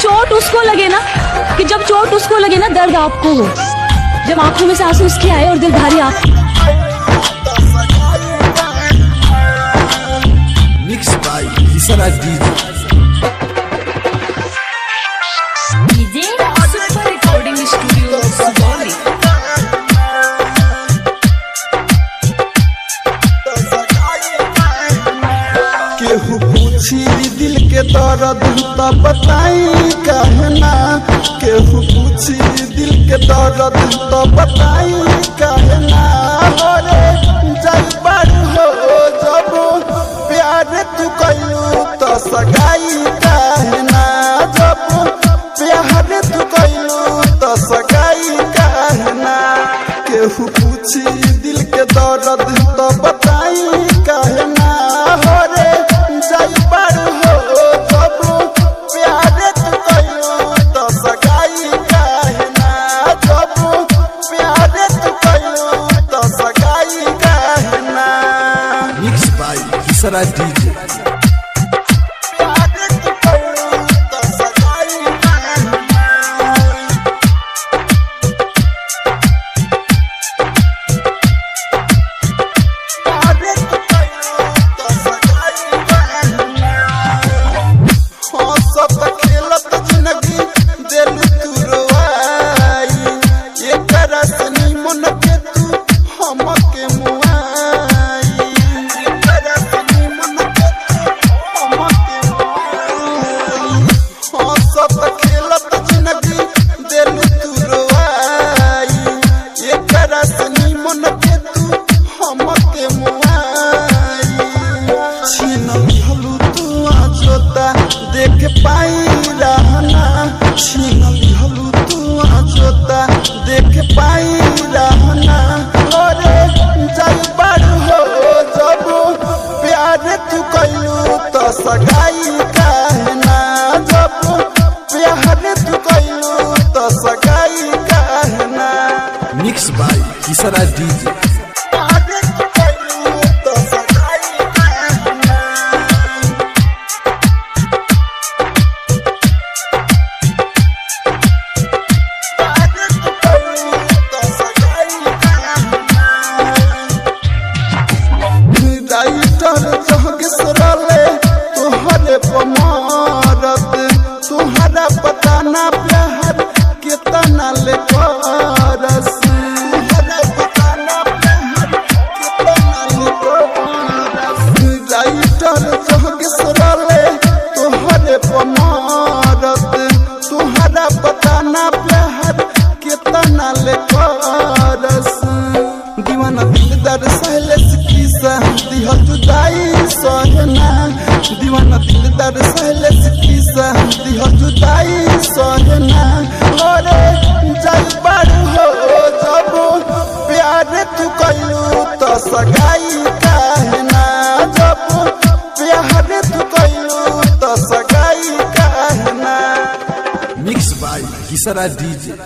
चोट उसको लगे ना, कि जब चोट उसको लगे ना दर्द आपको हो, जब आंखों में से आंसू उसके आए और दिल भारी आप। मिक्स बाय किसरा DJ super recording studio Sugauli. केहू पूछी दिल के दर्द तो बताई कहना, केहू पूछी दिल के दर्द तो बताई कहना। रे जब बड़ हो जब प्यार तू कइलू तो सगाई कहना, जब प्यार तू कइलू तो सगाई कहना। केहू पूछी दिल के दर्द तो बताई कहना। रे जब बड़ हो जब प्यार तू कइलू तो सगाई कहना, जब प्यार तू कइलू तो सगाई कहना। मिक्स बाय किसरा डीजे। देख पाई रहना छीन लिहलू तू जोता, देख पाई रहना। रे जब बड़ हो जब प्यार तू कइलू तो सगाई कहना, जब प्यार तू कइलू तो सगाई कहना। मिक्स बाय किसरा डीजे। तुहरे पमारत तुहरा पता ना प्यार कितना ले करस, तुहरा पता ना प्यार कितना ले करस। राइटर जोगेश्वरले तुहरे पमारत तुहरा पता ना प्यार कितना ले करस। दीवाना दिलदार सहलेस किसा दिह जुदाई सहना, दीवाना दिलदार सहलेस किसा दिह जुदाई सहना। रे जब बड़ हो जब प्यार तू कइलू तो सगाई कहना, जब प्यार तू कइलू तो सगाई कहना। मिक्स बाय किसरा डीजे।